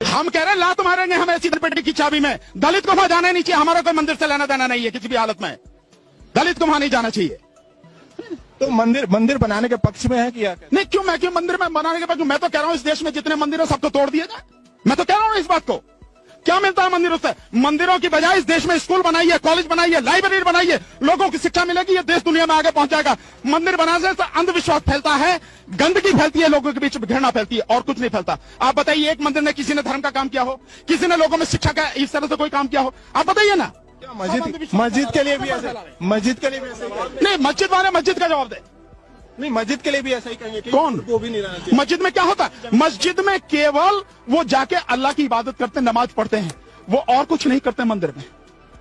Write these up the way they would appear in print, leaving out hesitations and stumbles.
हम कह रहे हैं लात मारेंगे हम ऐसी पेटी की चाबी में। दलित को वहां जाना नहीं चाहिए, हमारा कोई मंदिर से लेना देना नहीं है किसी भी हालत में। दलित को वहां नहीं जाना चाहिए। तो मंदिर बनाने के पक्ष में है कि नहीं, क्यों मंदिर में बनाने के पक्ष में? मैं तो कह रहा हूं इस देश में जितने मंदिर है सबको तोड़ दिया जाए। मैं तो कह रहा हूं इस बात को। क्या मिलता है मंदिरों से? मंदिरों की बजाय इस देश में स्कूल बनाइए, कॉलेज बनाइए, लाइब्रेरी बनाइए, लोगों की शिक्षा मिलेगी, ये देश दुनिया में आगे पहुंच जाएगा। मंदिर बनाने से अंधविश्वास फैलता है, गंदगी फैलती है, लोगों के बीच घृणा फैलती है, और कुछ नहीं फैलता। आप बताइए एक मंदिर ने किसी ने धर्म का काम किया हो, किसी ने लोगों में शिक्षा का इस तरह से कोई काम किया हो? आप बताइए ना। मस्जिद के लिए भी ऐसे नहीं, मस्जिद वाले मस्जिद का जवाब दे। नहीं, मस्जिद के लिए भी ऐसा ही कहेंगे। कौन? वो भी नहीं रहना चाहिए। मस्जिद में क्या होता है? मस्जिद में केवल वो जाके अल्लाह की इबादत करते, नमाज पढ़ते हैं, वो और कुछ नहीं करते। मंदिर में,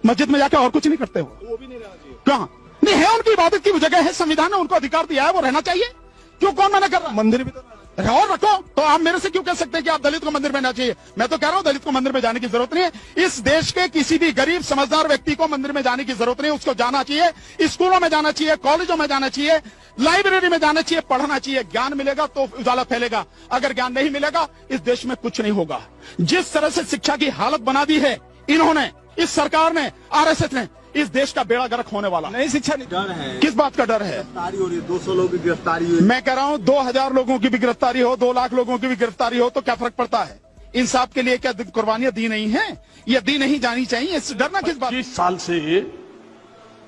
मस्जिद में जाके और कुछ नहीं करते। वो भी नहीं रहना चाहिए। कहाँ नहीं है? उनकी इबादत की जगह है, संविधान ने उनको अधिकार दिया है, वो रहना चाहिए। क्यों, कौन मना कर रहा? मंदिर भी तो और रखो। तो आप मेरे से क्यों कह सकते हैं कि आप दलित को मंदिर में जाना चाहिए? मैं तो कह रहा हूं दलित को मंदिर में जाने की जरूरत नहीं है। इस देश के किसी भी गरीब समझदार व्यक्ति को मंदिर में जाने की जरूरत नहीं है। उसको जाना चाहिए, स्कूलों में जाना चाहिए, कॉलेजों में जाना चाहिए, लाइब्रेरी में जाना चाहिए, पढ़ना चाहिए। ज्ञान मिलेगा तो उजाला फैलेगा, अगर ज्ञान नहीं मिलेगा इस देश में कुछ नहीं होगा। जिस तरह से शिक्षा की हालत बना दी है इन्होंने, इस सरकार ने, आरएसएस ने, इस देश का बेड़ा गर्क होने वाला। नहीं, शिक्षा नहीं। डर है। किस बात का डर है? गिरफ्तारी हो रही है, 200 लोगों की गिरफ्तारी हुई। मैं कह रहा हूं 2000 लोगों की भी गिरफ्तारी हो, 2 लाख लोगों की भी गिरफ्तारी हो तो क्या फर्क पड़ता है? इंसाफ के लिए क्या कुर्बानियां दी नहीं है? ये दी नहीं जानी चाहिए। डरना किस बात? 25 साल से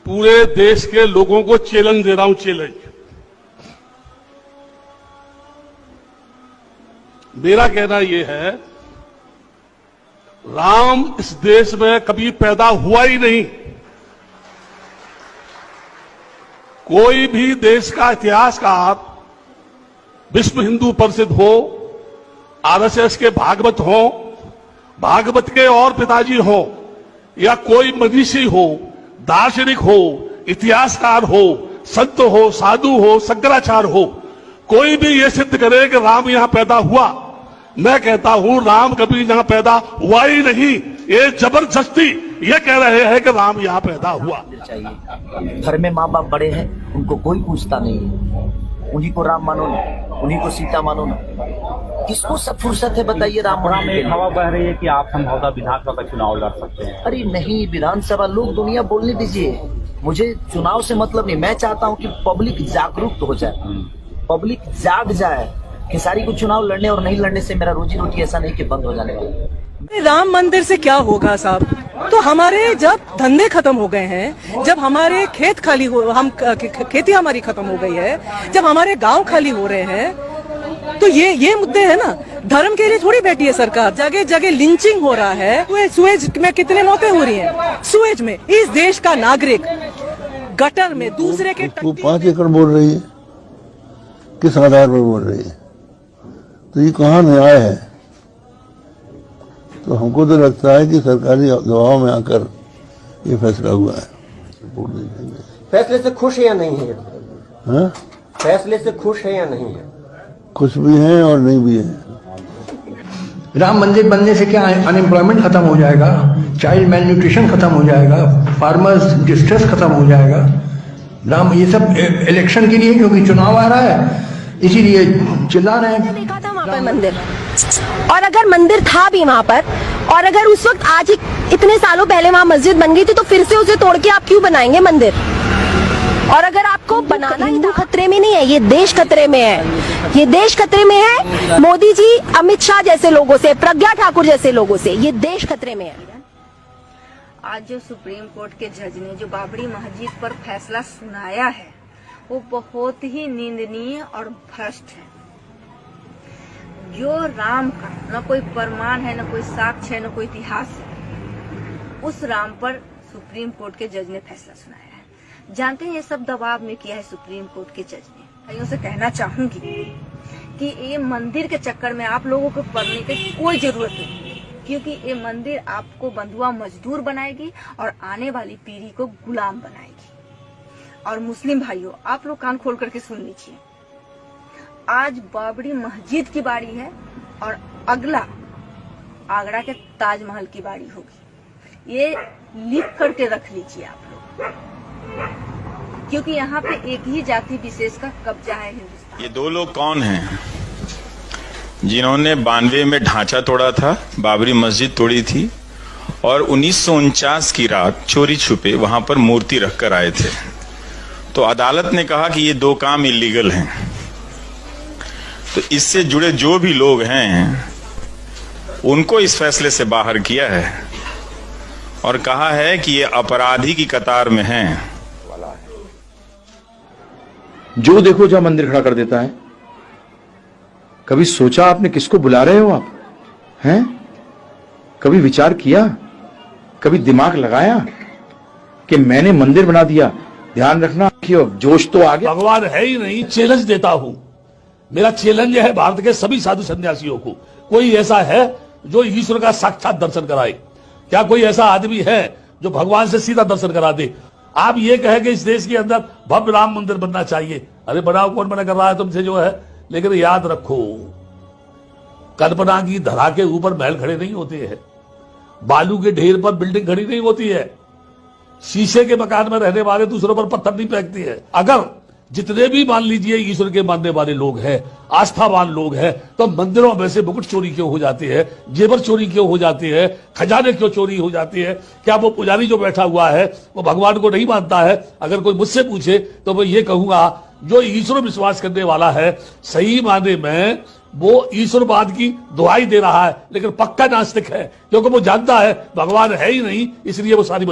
पूरे देश के लोगों को चैलेंज दे रहा हूं। चैलेंज मेरा कहना यह है, राम इस देश में कभी पैदा हुआ ही नहीं। कोई भी देश का इतिहासकार, विश्व हिंदू परिषद हो, आरएसएस के भागवत हो, भागवत के और पिताजी हो, या कोई मनीषी हो, दार्शनिक हो, इतिहासकार हो, संत हो, साधु हो, शंकराचार्य हो, कोई भी ये सिद्ध करे कि राम यहां पैदा हुआ, मैं कहता हूं राम कभी यहां पैदा हुआ ही नहीं। ये जबरदस्ती ये कह रहे हैं कि राम यहां पैदा हुआ। चाहिए घर में माँ बाप बड़े हैं, उनको कोई पूछता नहीं है। उन्हीं को राम मानो ना, उन्हीं को सीता मानो ना। किसको सब फुर्सत है बताइए? राम में एक हवा बह रही है कि आप संभवतः विधानसभा का चुनाव लड़ सकते हैं। अरे नहीं, विधानसभा लोग दुनिया बोलने दीजिए, मुझे चुनाव से मतलब नहीं। मैं चाहता हूँ कि पब्लिक जागरूक हो जाए, पब्लिक जाग जाए। खेसारी को चुनाव लड़ने और नहीं लड़ने से मेरा रोजी रोटी ऐसा नहीं कि बंद हो जाने वाला। राम मंदिर से क्या होगा साहब? तो हमारे जब धंधे खत्म हो गए हैं, जब हमारे खेत खाली हो, हम खेती हमारी खत्म हो गई है, जब हमारे गांव खाली हो रहे हैं, तो ये मुद्दे है ना। धर्म के लिए थोड़ी बैठी है सरकार। जगह जगह लिंचिंग हो रहा है। सुएज में कितने मौतें हो रही हैं? सुएज में इस देश का नागरिक गटर में दूसरे के 5 एकड़ बोल रही है, किस आधार पर बोल रही है? तो ये कहाँ न्याय है? तो हमको तो लगता है कि सरकारी दबाव में आकर ये फैसला हुआ है। सपोर्ट नहीं देंगे। फैसले से खुश है या नहीं है? हाँ? फैसले से खुश है या नहीं है? खुश भी हैं और नहीं भी हैं। राम मंदिर बनने से क्या अनएम्प्लॉयमेंट खत्म हो जाएगा, चाइल्ड मेल न्यूट्रिशन खत्म हो जाएगा, फार्मर्स डिस्ट्रेस खत्म हो जाएगा। राम ये सब इलेक्शन के लिए, क्योंकि चुनाव आ रहा है इसीलिए चिल्ला रहे हैं। देखा था वहाँ पर मंदिर, और अगर मंदिर था भी वहाँ पर, और अगर उस वक्त आज इतने सालों पहले वहाँ मस्जिद बन गई थी, तो फिर से उसे तोड़ के आप क्यों बनाएंगे मंदिर? और अगर आपको बनाना, हिंदू खतरे में नहीं है, ये देश खतरे में है। ये देश खतरे में है मोदी जी, अमित शाह जैसे लोगों से, प्रज्ञा ठाकुर जैसे लोगों से। ये देश खतरे में है। आज जो सुप्रीम कोर्ट के जज ने जो बाबरी मस्जिद पर फैसला सुनाया है, वो बहुत ही निंदनीय और भ्रष्ट है। जो राम का न कोई प्रमाण है, न कोई साक्ष्य है, न कोई इतिहास है, उस राम पर सुप्रीम कोर्ट के जज ने फैसला सुनाया है। जानते हैं ये सब दबाव में किया है सुप्रीम कोर्ट के जज ने। भाइयों से कहना चाहूंगी कि ये मंदिर के चक्कर में आप लोगों को पड़ने की कोई जरूरत नहीं, क्योंकि ये मंदिर आपको बंधुआ मजदूर बनाएगी और आने वाली पीढ़ी को गुलाम बनाएगी। और मुस्लिम भाइयों, आप लोग कान खोल करके सुन लीजिए, आज बाबरी मस्जिद की बारी है और अगला आगरा के ताजमहल की बारी होगी। ये लिख करके रख लीजिए आप लोग, क्योंकि यहाँ पे एक ही जाति विशेष का कब्जा है हिंदुस्तान। ये 2 लोग कौन हैं जिन्होंने 92 में ढांचा तोड़ा था, बाबरी मस्जिद तोड़ी थी और 1949 की रात चोरी छुपे वहां पर मूर्ति रखकर आए थे। तो अदालत ने कहा कि ये दो काम इलीगल हैं। तो इससे जुड़े जो भी लोग हैं उनको इस फैसले से बाहर किया है और कहा है कि ये अपराधी की कतार में हैं। जो देखो जहां मंदिर खड़ा कर देता है। कभी सोचा आपने किसको बुला रहे हो आप? हैं? कभी विचार किया? कभी दिमाग लगाया कि मैंने मंदिर बना दिया? ध्यान रखना कि जोश तो आ गया। भगवान है ही नहीं। चैलेंज देता हूं, मेरा चैलेंज है भारत के सभी साधु सन्यासियों को, कोई ऐसा है जो ईश्वर का साक्षात दर्शन कराए? क्या कोई ऐसा आदमी है जो भगवान से सीधा दर्शन करा दे? आप ये कहें कि इस देश के अंदर भव्य राम मंदिर बनना चाहिए, अरे बनाओ, कौन मना कर रहा है तुमसे जो है। लेकिन याद रखो, कल्पना की धरा के ऊपर महल खड़े नहीं होते हैं, बालू के ढेर पर बिल्डिंग खड़ी नहीं होती है, शीशे के मकान में रहने वाले दूसरों पर पत्थर नहीं फेंकती है। अगर जितने भी मान लीजिए ईश्वर के मानने वाले लोग हैं, आस्थावान लोग हैं, तो मंदिरों में से मुकुट चोरी क्यों हो जाते हैं, जेवर चोरी क्यों हो जाते हैं, खजाने क्यों चोरी हो जाते हैं? क्या वो पुजारी जो बैठा हुआ है वो भगवान को नहीं मानता है? अगर कोई मुझसे पूछे तो मैं ये कहूंगा, जो ईश्वर विश्वास करने वाला है सही माने में वो ईश्वरवाद की दुहाई दे रहा है, लेकिन पक्का नास्तिक है, क्योंकि वो जानता है भगवान है ही नहीं, इसलिए वो सारी